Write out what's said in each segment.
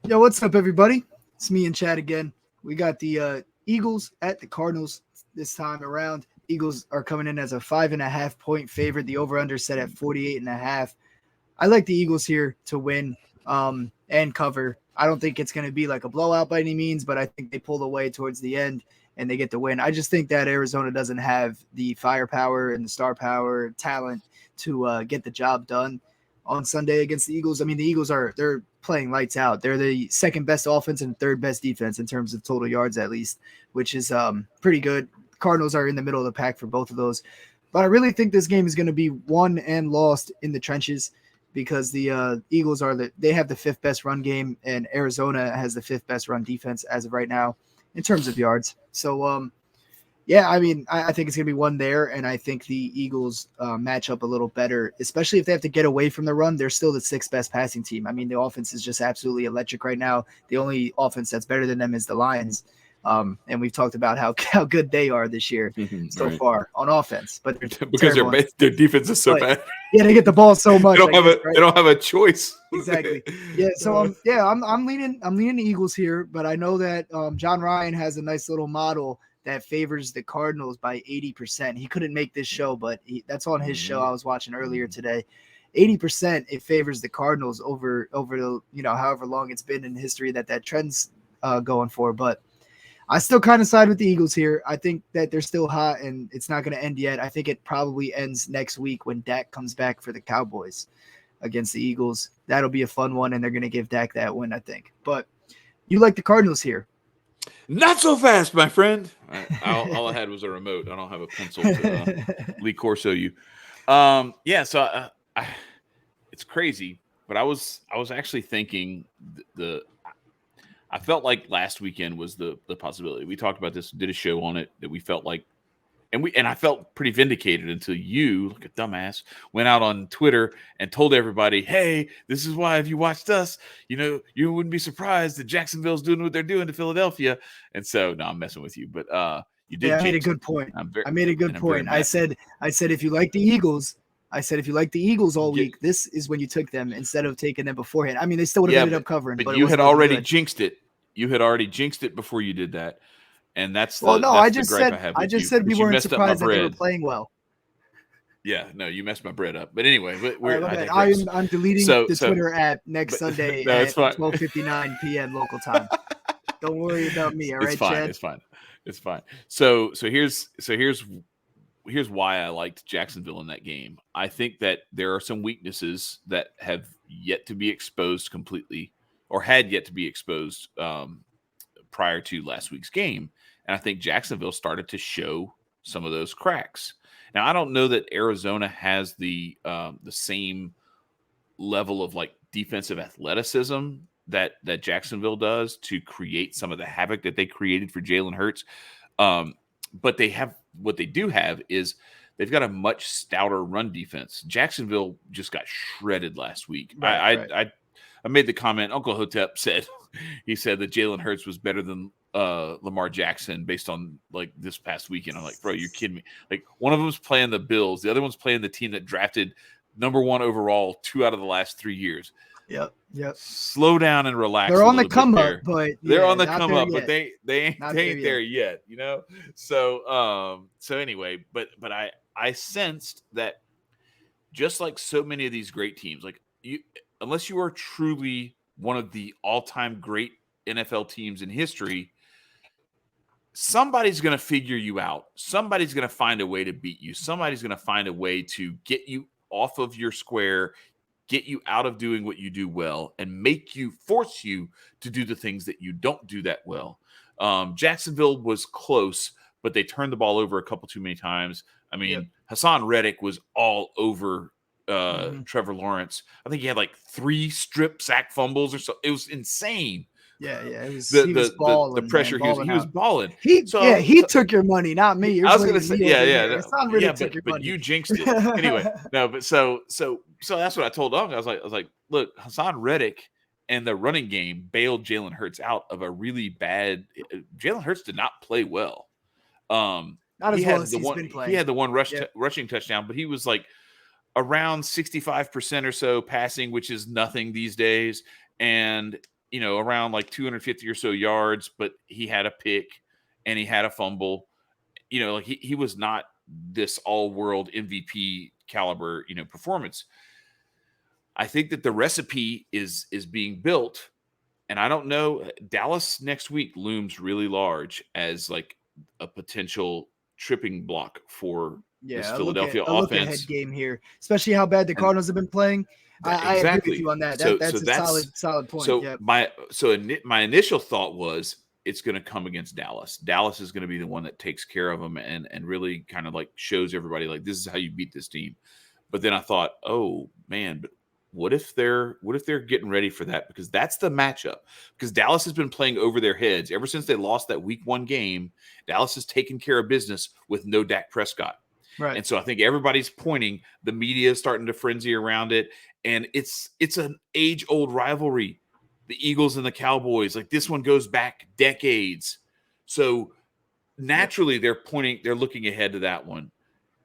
Yo, what's up, everybody? It's me and Chad again. We got the Eagles at the Cardinals this time around. Eagles are coming in as a 5.5 point favorite. The over/under set at 48.5. I like the Eagles here to win and cover. I don't think it's going to be like a blowout by any means, but I think they pull away towards the end and they get the win. I just think that Arizona doesn't have the firepower and the star power talent to get the job done on Sunday against the Eagles. I mean, the Eagles they're playing lights out. They're the second best offense and third best defense in terms of total yards, at least, which is pretty good. Cardinals are in the middle of the pack for both of those. But I really think this game is going to be won and lost in the trenches because the Eagles they have the fifth best run game and Arizona has the fifth best run defense as of right now in terms of yards. So, yeah, I mean, I think it's going to be one there, and I think the Eagles match up a little better, especially if they have to get away from the run. They're still the sixth best passing team. I mean, the offense is just absolutely electric right now. The only offense that's better than them is the Lions. And we've talked about how good they are this year so far on offense, but because their defense is so bad. Yeah, they get the ball so much. They don't have a choice. Exactly. Yeah. So I'm leaning the Eagles here, but I know that John Ryan has a nice little model that favors the Cardinals by 80%. He couldn't make this show, but that's on his show I was watching earlier today. 80% it favors the Cardinals over the however long it's been in history that trend's going for, but I still kind of side with the Eagles here. I think that they're still hot and it's not going to end yet. I think it probably ends next week when Dak comes back for the Cowboys against the Eagles. That'll be a fun one, and they're going to give Dak that win, I think. But you like the Cardinals here. Not so fast, my friend. All I had was a remote. I don't have a pencil to Lee Corso you. So it's crazy, but I was actually thinking I felt like last weekend was the possibility. We talked about this, did a show on it that we felt like, and I felt pretty vindicated until you, like a dumbass, went out on Twitter and told everybody, "Hey, this is why if you watched us, you wouldn't be surprised that Jacksonville's doing what they're doing to Philadelphia." And so, no, I'm messing with you, but you did. Yeah, I made a good point. I said if you like the Eagles. If you like the Eagles all week, this is when you took them instead of taking them beforehand. I mean, they still would have ended up covering. But you had already jinxed it. You had already jinxed it before you did that, and I just said we weren't surprised that they were playing well. Yeah, no, you messed my bread up. But anyway, I'm deleting the Twitter app next Sunday at 12:59 p.m. local time. Don't worry about me, all right, Chad? It's fine. So here's why I liked Jacksonville in that game. I think that there are some weaknesses that have yet to be exposed completely, or had yet to be exposed prior to last week's game. And I think Jacksonville started to show some of those cracks. Now, I don't know that Arizona has the same level of like defensive athleticism that Jacksonville does to create some of the havoc that they created for Jalen Hurts. But what they do have is they've got a much stouter run defense. Jacksonville just got shredded last week. Right. I made the comment. Uncle Hotep said that Jalen Hurts was better than Lamar Jackson based on like this past weekend. I'm like, bro, you're kidding me. Like one of them's playing the Bills. The other one's playing the team that drafted number 1 overall 2 out of the last 3 years. Yep. Slow down and relax. They're on the come up, but they're on the come up, but they ain't there yet, So anyway, but I sensed that just like so many of these great teams, like unless you are truly one of the all-time great NFL teams in history, somebody's going to figure you out. Somebody's going to find a way to beat you. Somebody's going to find a way to get you off of your square, get you out of doing what you do well, and force you to do the things that you don't do that well. Jacksonville was close, but they turned the ball over a couple too many times. I mean, Hassan Reddick was all over Trevor Lawrence. I think he had like 3 strip sack fumbles or so. It was insane. Yeah. He was balling. The pressure he was balling. He took your money, not me. I was going to say, but you jinxed it anyway. No, but so that's what I told Doug. I was like, look, Hassan Reddick and the running game bailed Jalen Hurts out of a really bad. Jalen Hurts did not play well. Not as well as he's been playing. He had the one rushing touchdown, but he was like around 65% or so passing, which is nothing these days. And around like 250 or so yards, but he had a pick and he had a fumble. Like he was not this all-world MVP caliber, performance. I think that the recipe is being built, and I don't know. Dallas next week looms really large as like a potential tripping block for this Yeah, Philadelphia a look ahead offense. game here, especially how bad the And Cardinals have been playing. I agree with you exactly. on that. So That's a solid point. so Yep. my initial thought was it's going to come against Dallas. Dallas is going to be the one that takes care of them and really kind of like shows everybody like this is how you beat this team. But then I thought, oh man, but what if they're getting ready for that? Because that's the matchup. Because Dallas has been playing over their heads ever since they lost that week 1 game. Dallas has taken care of business with no Dak Prescott. Right. And so I think everybody's pointing, the media is starting to frenzy around it. And it's an age-old rivalry. The Eagles and the Cowboys, like this one goes back decades. So naturally they're looking ahead to that one.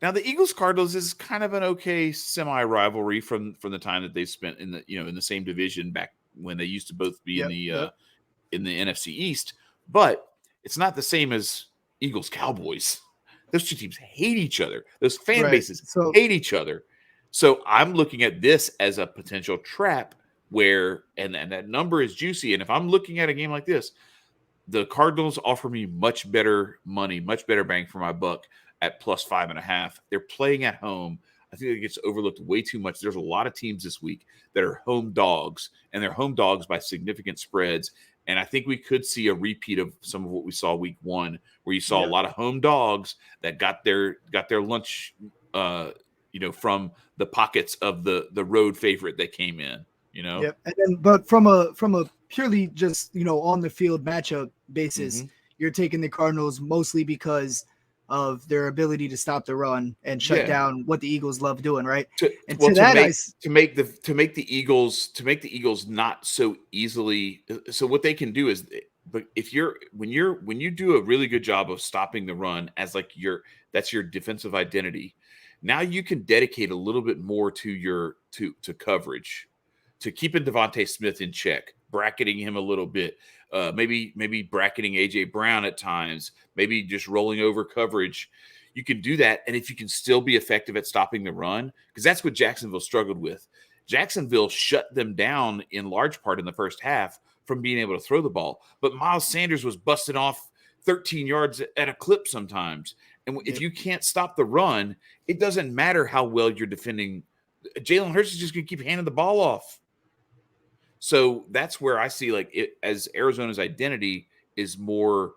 Now the Eagles Cardinals is kind of an okay semi-rivalry from the time that they spent in the same division back when they used to both be in the NFC East, but it's not the same as Eagles Cowboys. Those two teams hate each other. Those fan bases hate each other. So I'm looking at this as a potential trap where and that number is juicy. And if I'm looking at a game like this, the Cardinals offer me much better money, much better bang for my buck at plus 5.5. They're playing at home. I think it gets overlooked way too much. There's a lot of teams this week that are home dogs, and they're home dogs by significant spreads. And I think we could see a repeat of some of what we saw week 1, where you saw a lot of home dogs that got their lunch, from the pockets of the road favorite that came in. Yep. And then, but from a purely just on the field matchup basis, you're taking the Cardinals mostly because of their ability to stop the run and shut down what the Eagles love doing, right? To make the Eagles not so easily. So what they can do is, but when you do a really good job of stopping the run as like that's your defensive identity. Now you can dedicate a little bit more to to coverage, to keeping Devontae Smith in check, bracketing him a little bit, maybe bracketing AJ Brown at times, maybe just rolling over coverage. You can do that, and if you can still be effective at stopping the run, because that's what Jacksonville struggled with. Jacksonville shut them down in large part in the first half from being able to throw the ball. But Miles Sanders was busting off 13 yards at a clip sometimes. And if you can't stop the run, it doesn't matter how well you're defending. Jalen Hurts is just going to keep handing the ball off. So that's where I see like it as Arizona's identity is more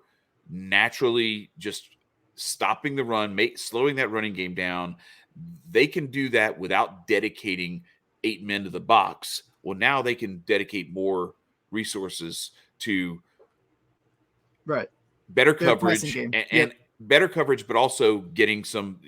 naturally just stopping the run, slowing that running game down. They can do that without dedicating 8 men to the box. Well, now they can dedicate more resources to better coverage and better coverage, but also getting some,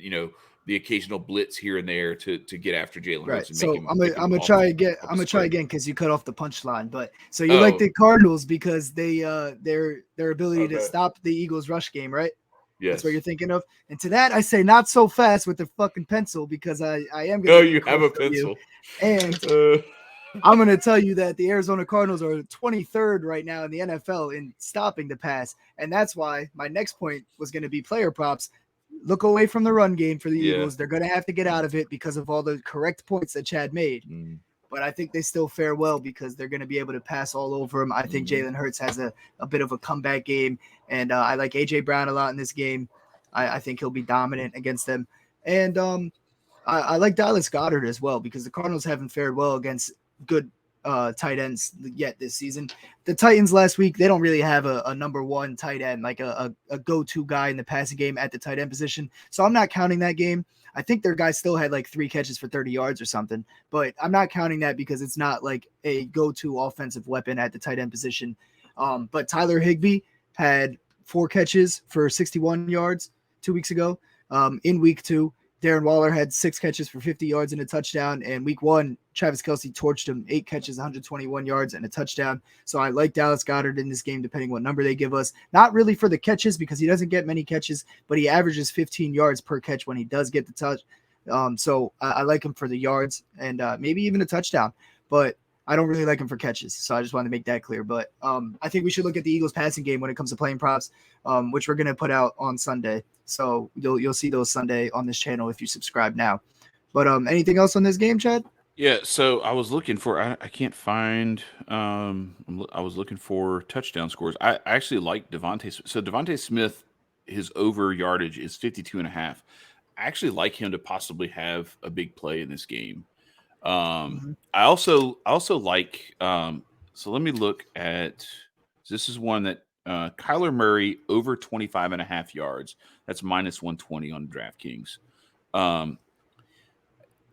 the occasional blitz here and there to get after Jalen Hurts. So I'm gonna try again because you cut off the punchline. But so you like the Cardinals because they their ability to stop the Eagles rush game, right? Yes. That's what you're thinking of. And to that I say not so fast with the fucking pencil because I am gonna. No, you have a pencil. And I'm going to tell you that the Arizona Cardinals are 23rd right now in the NFL in stopping the pass. And that's why my next point was going to be player props. Look away from the run game for the Eagles. They're going to have to get out of it because of all the correct points that Chad made. But I think they still fare well because they're going to be able to pass all over them. I think Jalen Hurts has a bit of a comeback game. And I like A.J. Brown a lot in this game. I think he'll be dominant against them. And I like Dallas Goedert as well because the Cardinals haven't fared well against good tight ends yet this season. The Titans last week, they don't really have a number one tight end, like a go-to guy in the passing game at the tight end position. So I'm not counting that game. I think their guy still had like 3 catches for 30 yards or something, but I'm not counting that because it's not like a go-to offensive weapon at the tight end position. But Tyler Higbee had 4 catches for 61 yards 2 weeks ago. In week 2, Darren Waller had 6 catches for 50 yards and a touchdown. And week 1, Travis Kelce torched him, 8 catches, 121 yards and a touchdown. So I like Dallas Goedert in this game, depending what number they give us. Not really for the catches because he doesn't get many catches, but he averages 15 yards per catch when he does get the touch. So I like him for the yards and maybe even a touchdown. But I don't really like him for catches, so I just wanted to make that clear. But I think we should look at the Eagles passing game when it comes to playing props, which we're gonna put out on Sunday. So you'll see those Sunday on this channel if you subscribe now. But anything else on this game, Chad? Yeah, so I was looking for I can't find I was looking for touchdown scores. I actually like Devontae. So Devontae Smith, his over yardage is 52.5. I actually like him to possibly have a big play in this game. I also like so let me look at this is one that Kyler Murray over 25.5 yards. That's minus 120 on DraftKings.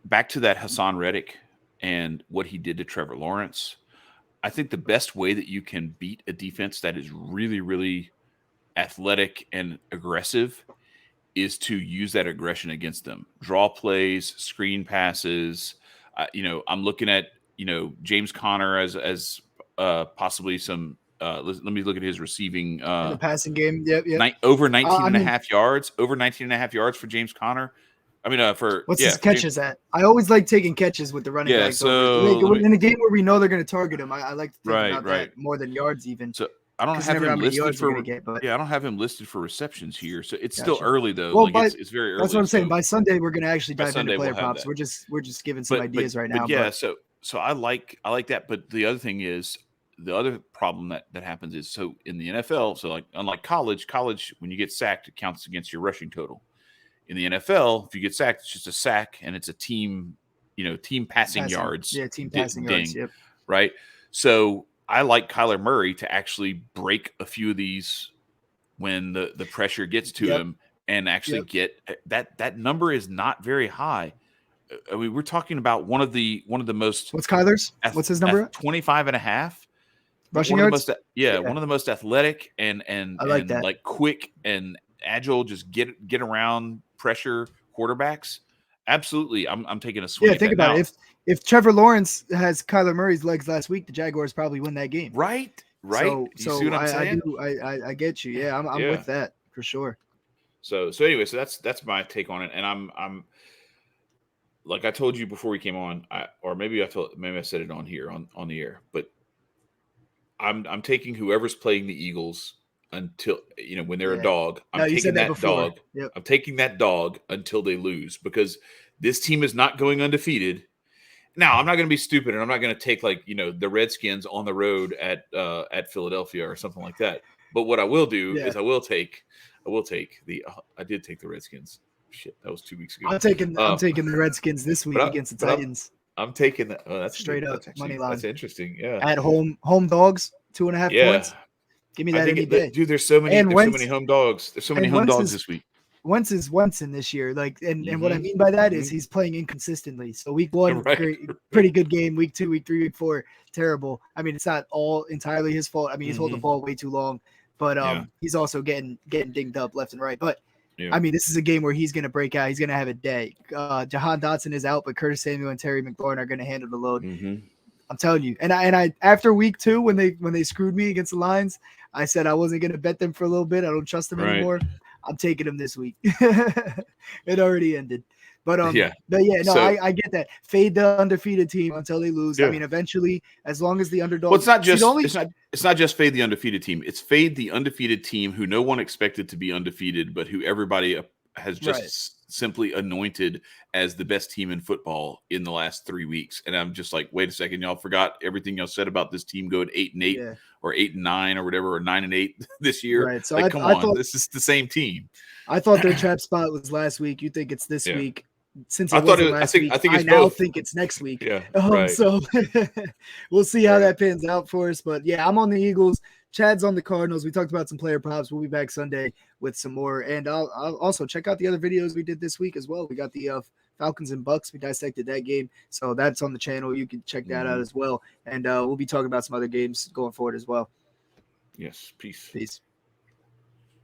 Back to that Hassan Reddick and what he did to Trevor Lawrence. I think the best way that you can beat a defense that is really, really athletic and aggressive is to use that aggression against them. Draw plays, screen passes. I'm looking at, James Conner as possibly some. Let me look at his receiving. In the passing game, yep. Over 19 and a half yards. Over 19 and a half yards for James Conner. I mean, what's his catches at? I always like taking catches with the running backs. So in a game where we know they're going to target him, I like to think about right. that more than yards even. So I don't have him listed for. I don't have him listed for receptions here. So it's still early though. Well, it's very early. That's what I'm saying. By Sunday, we're going to actually dive into player props. We're just giving some ideas right now. Yeah. So I like that. But the other thing is the other problem that happens is so in the NFL. So like unlike college, when you get sacked, it counts against your rushing total. In the NFL, if you get sacked, it's just a sack, and it's a team passing yards. Yeah, team passing yards. Yep. Right. So I like Kyler Murray to actually break a few of these when the pressure gets to him and actually get that number is not very high. I mean, we're talking about one of the most. What's Kyler's? What's his number? 25.5 rushing yards. One of the most athletic and I like that. Like quick and agile, just get around pressure quarterbacks. Absolutely, I'm taking a swing. Yeah, think about it. If Trevor Lawrence has Kyler Murray's legs last week, the Jaguars probably win that game. Right. So you see what I'm saying? I get you. Yeah, I'm with that for sure. So anyway, so that's my take on it, and I'm like I told you before we came on, maybe I said it on here on the air, but I'm taking whoever's playing the Eagles until when they're a dog. I'm taking that dog. Yep. I'm taking that dog until they lose because this team is not going undefeated. Now I'm not going to be stupid and I'm not going to take the Redskins on the road at Philadelphia or something like that. But what I will do is I did take the Redskins. Shit, that was 2 weeks ago. I'm taking the Redskins this week against the Titans. I'm taking that. Oh, that's straight up money line. That's interesting. Yeah. At home dogs 2.5 points. Give me that any day. Dude, there's so many home dogs. There's so many home dogs this week. Wentz is Wentzing this year. And what I mean by that is he's playing inconsistently. So week 1, pretty good game. Week 2, week 3, week 4, terrible. I mean, it's not all entirely his fault. I mean, he's holding the ball way too long, but he's also getting dinged up left and right. But I mean, this is a game where he's going to break out. He's going to have a day. Jahan Dotson is out, but Curtis Samuel and Terry McLaurin are going to handle the load. I'm telling you. And I after week 2, when they screwed me against the Lions, I said I wasn't going to bet them for a little bit. I don't trust them anymore. I'm taking them this week. It already ended. But I get that. Fade the undefeated team until they lose. I mean, eventually, as long as the underdog. Well, it's not just fade the undefeated team. It's fade the undefeated team who no one expected to be undefeated, but who everybody has just simply anointed as the best team in football in the last 3 weeks. And I'm just like, wait a second, y'all forgot everything y'all said about this team going 8-8 or 8-9 or whatever, or 9-8 this year. Right. So come on, this is the same team. I thought their trap spot was last week. You think it's this week? Since I now think it's next week. So we'll see how that pans out for us. But I'm on the Eagles. Chad's on the Cardinals. We talked about some player props. We'll be back Sunday with some more. And I'll also check out the other videos we did this week as well. We got the Falcons and Bucks. We dissected that game. So that's on the channel. You can check that out as well. And we'll be talking about some other games going forward as well. Yes. Peace.